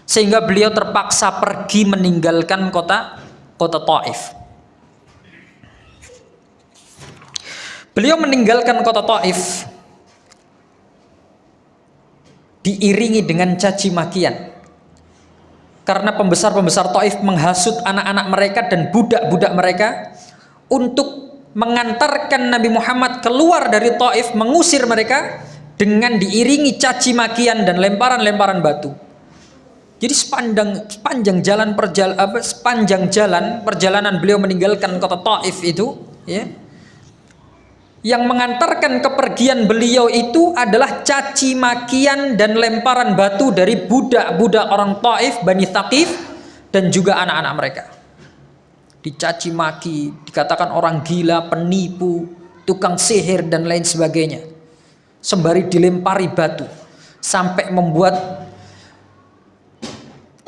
Sehingga beliau terpaksa pergi meninggalkan kota Taif. Beliau meninggalkan kota Taif diiringi dengan caci makian. Karena pembesar-pembesar Taif menghasut anak-anak mereka dan budak-budak mereka untuk mengantarkan Nabi Muhammad keluar dari Taif, mengusir mereka dengan diiringi caci makian dan lemparan-lemparan batu. Jadi sepanjang jalan perjalanan beliau meninggalkan kota Taif itu, ya, yang mengantarkan kepergian beliau itu adalah caci makian dan lemparan batu dari budak-budak orang Taif, Bani Thaqif, dan juga anak-anak mereka. Dicaci maki, dikatakan orang gila, penipu, tukang sihir dan lain sebagainya, sembari dilempari batu sampai membuat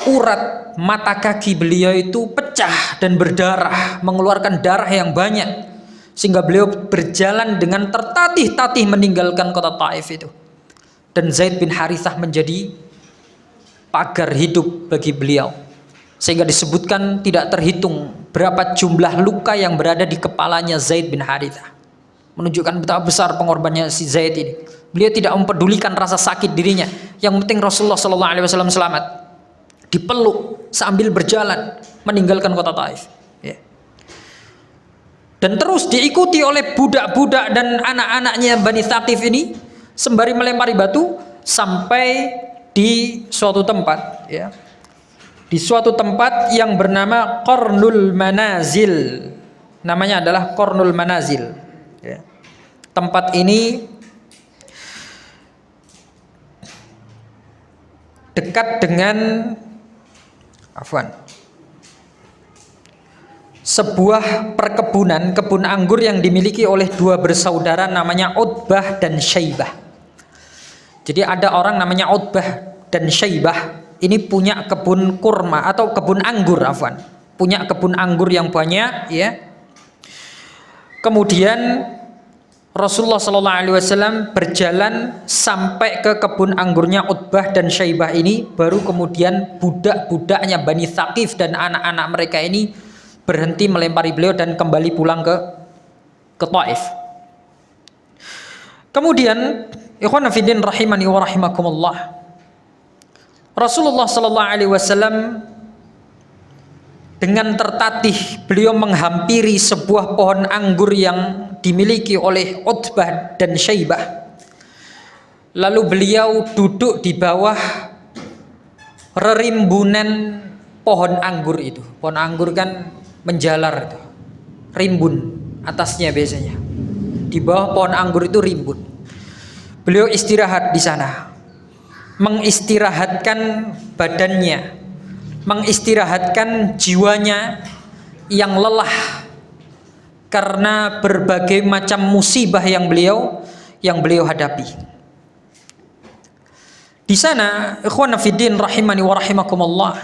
urat mata kaki beliau itu pecah dan berdarah, mengeluarkan darah yang banyak, sehingga beliau berjalan dengan tertatih-tatih meninggalkan kota Taif itu. Dan Zaid bin Harithah menjadi pagar hidup bagi beliau, sehingga disebutkan tidak terhitung berapa jumlah luka yang berada di kepalanya Zaid bin Harithah, menunjukkan betapa besar pengorbanannya si Zaid ini. Beliau tidak mempedulikan rasa sakit dirinya, yang penting Rasulullah SAW selamat, dipeluk sambil berjalan meninggalkan kota Taif, ya. Dan terus diikuti oleh budak-budak dan anak-anaknya Bani Thaqif ini sembari melempari batu sampai di suatu tempat, ya, di suatu tempat yang bernama Qarnul Manazil. Namanya adalah Qarnul Manazil, ya. Tempat ini dekat dengan sebuah perkebunan, kebun anggur yang dimiliki oleh dua bersaudara namanya Utbah dan Syaibah. Jadi ada orang namanya Utbah dan Syaibah, ini punya kebun kurma atau kebun anggur, punya kebun anggur yang banyak, ya. Kemudian Rasulullah SAW berjalan sampai ke kebun anggurnya Utbah dan Syaibah ini, baru kemudian budak-budaknya Bani Thaqif dan anak-anak mereka ini berhenti melempari beliau dan kembali pulang ke Taif. Kemudian, ikhwan fillah rahimani wa rahimakumullah, Rasulullah SAW dengan tertatih beliau menghampiri sebuah pohon anggur yang dimiliki oleh Utbah dan Syaibah. Lalu beliau duduk di bawah rerimbunan pohon anggur itu. Pohon anggur kan menjalar itu, rimbun atasnya biasanya. Di bawah pohon anggur itu rimbun. Beliau istirahat di sana, mengistirahatkan badannya, mengistirahatkan jiwanya yang lelah karena berbagai macam musibah yang beliau hadapi. Di sana, ikhwan fillah rahimani wa rahimakumullah,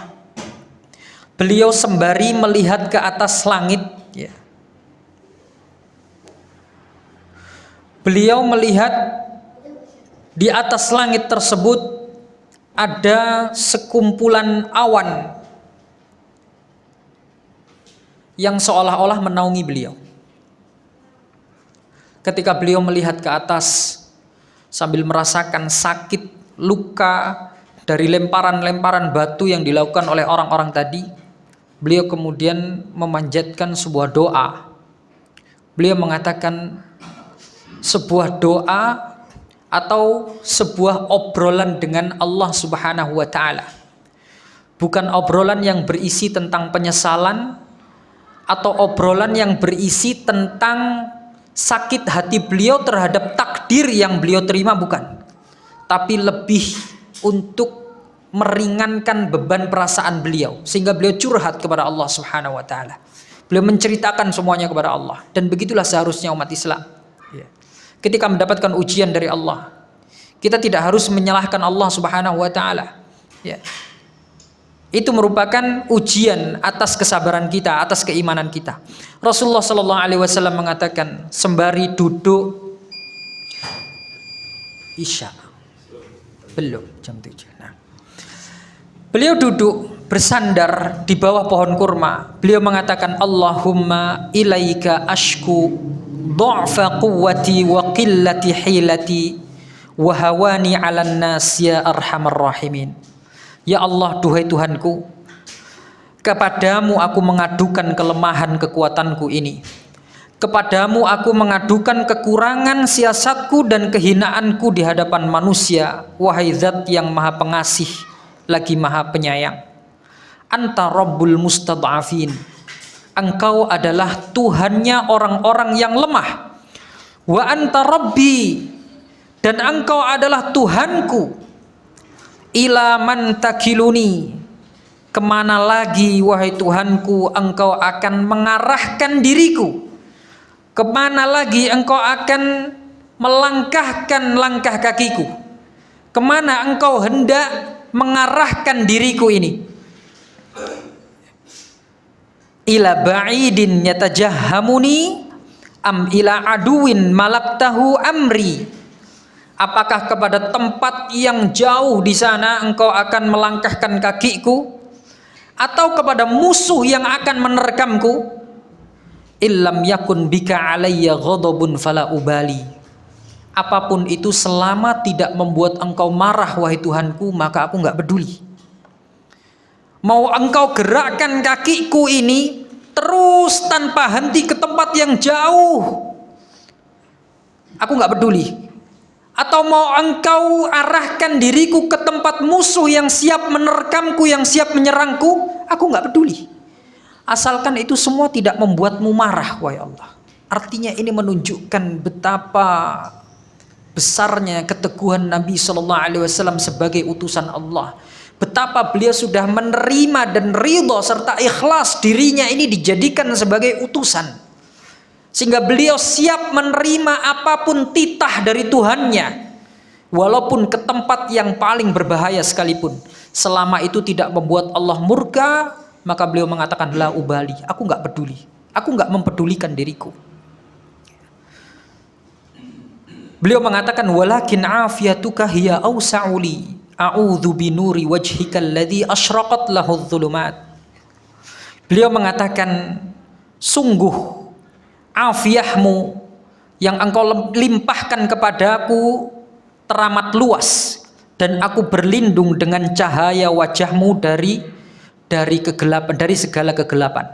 beliau sembari melihat ke atas langit, ya. Beliau melihat di atas langit tersebut ada sekumpulan awan yang seolah-olah menaungi beliau. Ketika beliau melihat ke atas sambil merasakan sakit, luka dari lemparan-lemparan batu yang dilakukan oleh orang-orang tadi, beliau kemudian memanjatkan sebuah doa. Beliau mengatakan sebuah doa atau sebuah obrolan dengan Allah Subhanahu wa taala. Bukan obrolan yang berisi tentang penyesalan atau obrolan yang berisi tentang sakit hati beliau terhadap takdir yang beliau terima, bukan. Tapi lebih untuk meringankan beban perasaan beliau sehingga beliau curhat kepada Allah Subhanahu wa taala. Beliau menceritakan semuanya kepada Allah, dan begitulah seharusnya umat Islam. Ketika mendapatkan ujian dari Allah, kita tidak harus menyalahkan Allah Subhanahu wa taala. Itu merupakan ujian atas kesabaran kita, atas keimanan kita. Rasulullah sallallahu alaihi wasallam mengatakan sembari duduk Isya. Belum jam 7. Beliau duduk bersandar di bawah pohon kurma. Beliau mengatakan, Allahumma ilaika ashku dha'fa quwwati wa qillati hilati wa hawani 'alan nas ya arhamar rahimin. Ya Allah, duhai Tuhanku, kepadamu aku mengadukan kelemahan kekuatanku ini. Kepadamu aku mengadukan kekurangan siasatku dan kehinaanku di hadapan manusia. Wahai Zat yang Maha Pengasih lagi Maha Penyayang. Anta Rabbul Mustad'afin. Engkau adalah Tuhannya orang-orang yang lemah. Wa anta Rabbi. Dan engkau adalah Tuhanku. Ila man takiluni. Kemana lagi wahai Tuhanku engkau akan mengarahkan diriku? Kemana lagi engkau akan melangkahkan langkah kakiku? Kemana engkau hendak mengarahkan diriku ini? Ila ba'idin yatajahhamuni am ila aduwin malaktahu amri. Apakah kepada tempat yang jauh di sana engkau akan melangkahkan kakiku, atau kepada musuh yang akan menerkamku? Illam yakun bika alayya ghadabun fala ubali. Apapun itu selama tidak membuat engkau marah wahai Tuhanku, maka aku nggak peduli. Mau engkau gerakkan kakiku ini terus tanpa henti ke tempat yang jauh, aku nggak peduli. Atau mau engkau arahkan diriku ke tempat musuh yang siap menerkamku, yang siap menyerangku, aku nggak peduli. Asalkan itu semua tidak membuatmu marah wahai Allah. Artinya ini menunjukkan betapa besarnya keteguhan Nabi Shallallahu Alaihi Wasallam sebagai utusan Allah. Betapa beliau sudah menerima dan ridho serta ikhlas dirinya ini dijadikan sebagai utusan, sehingga beliau siap menerima apapun titah dari Tuhannya, walaupun ke tempat yang paling berbahaya sekalipun, selama itu tidak membuat Allah murka. Maka beliau mengatakan la ubali, aku nggak peduli, aku nggak mempedulikan diriku. Beliau mengatakan walakin afiyatuka hiya awsa'uli a'udzu binuri wajhikal ladzi asyraqat lahu dhulumat. Beliau mengatakan sungguh afiahmu yang engkau limpahkan kepadaku teramat luas, dan aku berlindung dengan cahaya wajahmu dari kegelapan, dari segala kegelapan.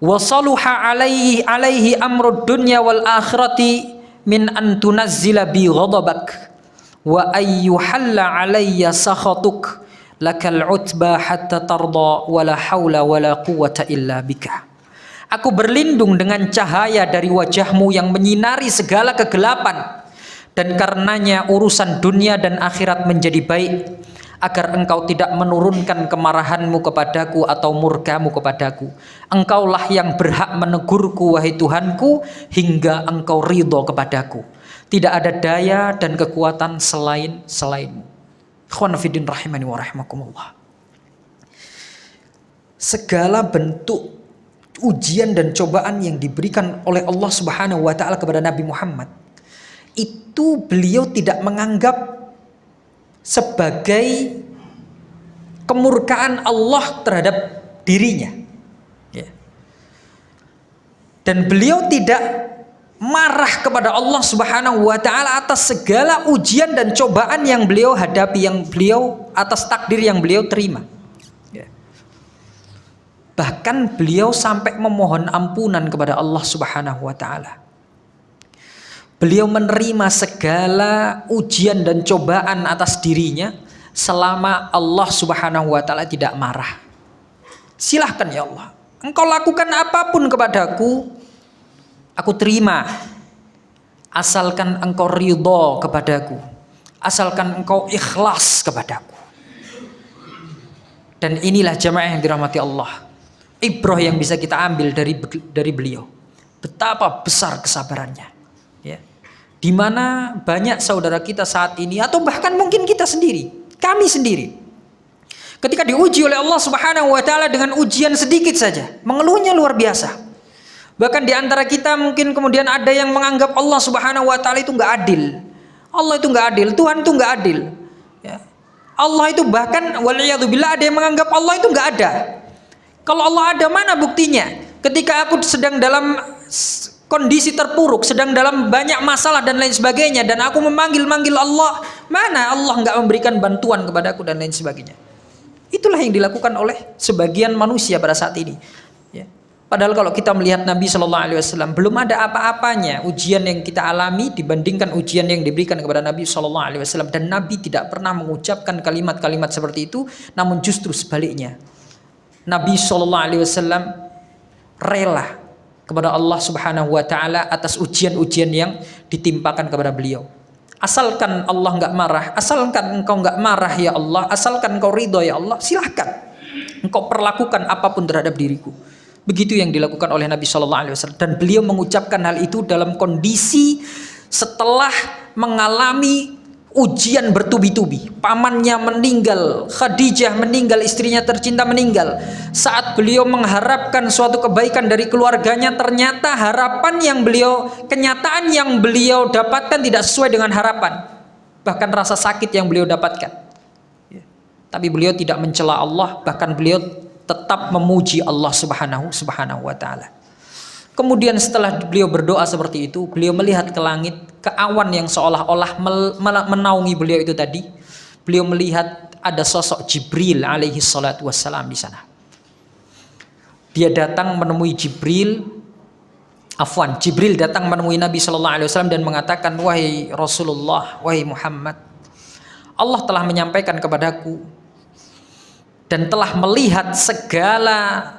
Wa saluha alaihi amrud dunya wal akhirati min an tunazzila bi ghadabak wa ayyuhalla alayya sakhatuk lakal utba hatta tarda wala haula wala quwwata illa bika. Aku berlindung dengan cahaya dari wajahmu yang menyinari segala kegelapan, dan karenanya urusan dunia dan akhirat menjadi baik, agar engkau tidak menurunkan kemarahanmu kepadaku atau murkamu kepadaku. Engkaulah yang berhak menegurku wahai Tuhanku hingga engkau ridho kepadaku. Tidak ada daya dan kekuatan selainmu. Ikhwan fillah rahimani wa rahimakumullah. Segala bentuk ujian dan cobaan yang diberikan oleh Allah Subhanahu wa taala kepada Nabi Muhammad, itu beliau tidak menganggap sebagai kemurkaan Allah terhadap dirinya, dan beliau tidak marah kepada Allah Subhanahu wa taala atas segala ujian dan cobaan yang beliau hadapi, yang beliau atas takdir yang beliau terima. Bahkan beliau sampai memohon ampunan kepada Allah Subhanahu wa taala. Beliau menerima segala ujian dan cobaan atas dirinya selama Allah Subhanahu wa taala tidak marah. Silahkan ya Allah, engkau lakukan apapun kepadaku, aku terima, asalkan engkau ridho kepadaku, asalkan engkau ikhlas kepadaku. Dan inilah jamaah yang dirahmati Allah, ibrah yang bisa kita ambil dari beliau. Betapa besar kesabarannya, ya. Di mana banyak saudara kita saat ini, atau bahkan mungkin kita sendiri, kami sendiri, ketika diuji oleh Allah Subhanahu wa taala dengan ujian sedikit saja, mengeluhnya luar biasa. Bahkan di antara kita mungkin kemudian ada yang menganggap Allah Subhanahu wa taala itu nggak adil. Allah itu nggak adil, Tuhan itu nggak adil. Ya. Allah itu bahkan waliyadzubillah ada yang menganggap Allah itu nggak ada. Kalau Allah ada, mana buktinya? Ketika aku sedang dalam kondisi terpuruk, sedang dalam banyak masalah dan lain sebagainya, dan aku memanggil-manggil Allah, mana Allah nggak memberikan bantuan kepadaku dan lain sebagainya. Itulah yang dilakukan oleh sebagian manusia pada saat ini. Ya. Padahal kalau kita melihat Nabi Shallallahu Alaihi Wasallam, belum ada apa-apanya ujian yang kita alami dibandingkan ujian yang diberikan kepada Nabi Shallallahu Alaihi Wasallam. Dan Nabi tidak pernah mengucapkan kalimat-kalimat seperti itu, namun justru sebaliknya. Nabi Shallallahu Alaihi Wasallam rela kepada Allah Subhanahu Wa Taala atas ujian-ujian yang ditimpakan kepada beliau. Asalkan Allah nggak marah, asalkan engkau nggak marah ya Allah, asalkan engkau ridho ya Allah, silahkan engkau perlakukan apapun terhadap diriku. Begitu yang dilakukan oleh Nabi Shallallahu Alaihi Wasallam, dan beliau mengucapkan hal itu dalam kondisi setelah mengalami ujian bertubi-tubi. Pamannya meninggal, Khadijah meninggal, istrinya tercinta meninggal. Saat beliau mengharapkan suatu kebaikan dari keluarganya, ternyata kenyataan yang beliau dapatkan tidak sesuai dengan harapan. Bahkan rasa sakit yang beliau dapatkan. Tapi beliau tidak mencela Allah, bahkan beliau tetap memuji Allah Subhanahu wa taala. Kemudian setelah beliau berdoa seperti itu, beliau melihat ke langit, ke awan yang seolah-olah menaungi beliau itu tadi. Beliau melihat ada sosok Jibril alaihi salatu wassalam di sana. Dia datang menemui Jibril datang menemui Nabi Shallallahu Alaihi Wasallam dan mengatakan, wahai Rasulullah, wahai Muhammad, Allah telah menyampaikan kepadaku dan telah melihat segala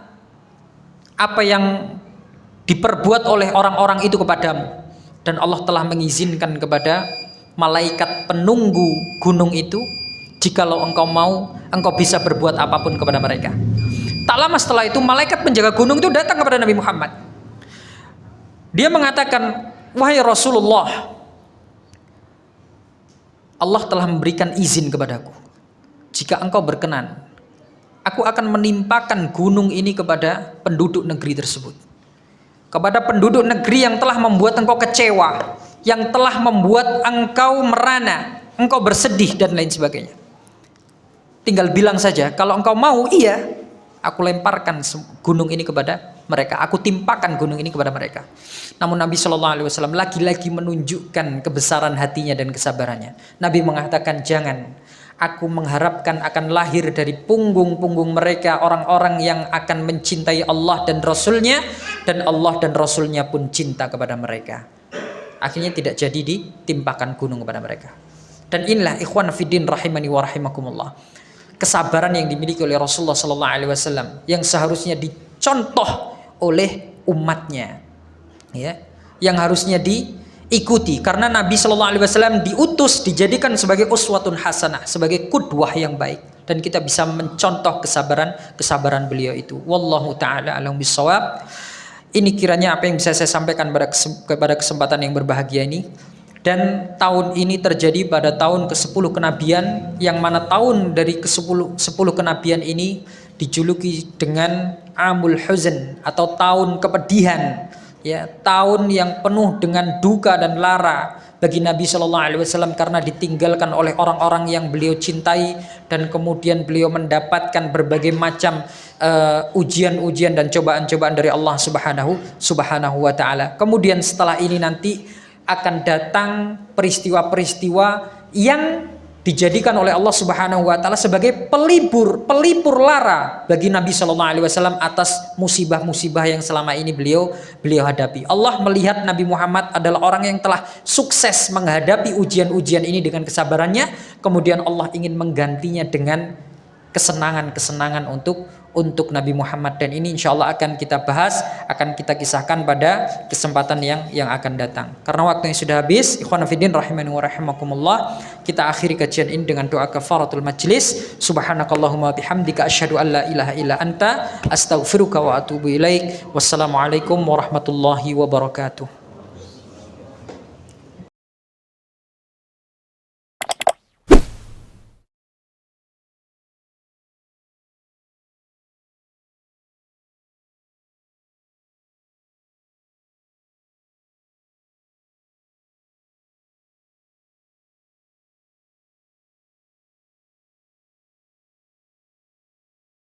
apa yang diperbuat oleh orang-orang itu kepadamu, dan Allah telah mengizinkan kepada malaikat penunggu gunung itu, jikalau engkau mau, engkau bisa berbuat apapun kepada mereka. Tak lama setelah itu malaikat penjaga gunung itu datang kepada Nabi Muhammad. Dia mengatakan, wahai Rasulullah, Allah telah memberikan izin kepadaku, jika engkau berkenan, aku akan menimpakan gunung ini kepada penduduk negeri tersebut, kepada penduduk negeri yang telah membuat engkau kecewa, yang telah membuat engkau merana, engkau bersedih dan lain sebagainya. Tinggal bilang saja, kalau engkau mau, iya, aku lemparkan gunung ini kepada mereka, aku timpakan gunung ini kepada mereka. Namun Nabi Shallallahu Alaihi Wasallam lagi-lagi menunjukkan kebesaran hatinya dan kesabarannya. Nabi mengatakan, jangan. Aku mengharapkan akan lahir dari punggung-punggung mereka orang-orang yang akan mencintai Allah dan Rasulnya, dan Allah dan Rasulnya pun cinta kepada mereka. Akhirnya tidak jadi ditimpakan gunung kepada mereka. Dan inilah ikhwan fiddin rahimani wa rahimakumullah, kesabaran yang dimiliki oleh Rasulullah Sallallahu Alaihi Wasallam yang seharusnya dicontoh oleh umatnya, ya, yang harusnya diikuti, karena Nabi Shallallahu Alaihi Wasallam diutus, dijadikan sebagai uswatun hasanah, sebagai qudwah yang baik, dan kita bisa mencontoh kesabaran beliau itu. Wallahu taala alam bisawab. Ini kiranya apa yang bisa saya sampaikan kepada kesempatan yang berbahagia ini. Dan tahun ini terjadi pada tahun ke-10 kenabian, yang mana tahun dari ke-10 kenabian ini dijuluki dengan Amul Huzn atau tahun kepedihan, ya, tahun yang penuh dengan duka dan lara bagi Nabi Shallallahu Alaihi Wasallam karena ditinggalkan oleh orang-orang yang beliau cintai, dan kemudian beliau mendapatkan berbagai macam ujian-ujian dan cobaan-cobaan dari Allah Subhanahu wa taala. Kemudian setelah ini nanti akan datang peristiwa-peristiwa yang dijadikan oleh Allah Subhanahu wa taala sebagai pelipur lara bagi Nabi Shallallahu Alaihi Wasallam atas musibah-musibah yang selama ini beliau hadapi. Allah melihat Nabi Muhammad adalah orang yang telah sukses menghadapi ujian-ujian ini dengan kesabarannya, kemudian Allah ingin menggantinya dengan kesenangan-kesenangan untuk Nabi Muhammad, dan ini insya Allah akan kita bahas, akan kita kisahkan pada kesempatan yang akan datang. Karena waktunya sudah habis, ikhwan fillah rahimani wa rahimakumullah, kita akhiri kajian ini dengan doa kafaratul majlis. Subhanakallahumma bihamdika asyhadu an la ilaha illa anta astaghfiruka wa atubu ilaik. Wassalamualaikum warahmatullahi wabarakatuh.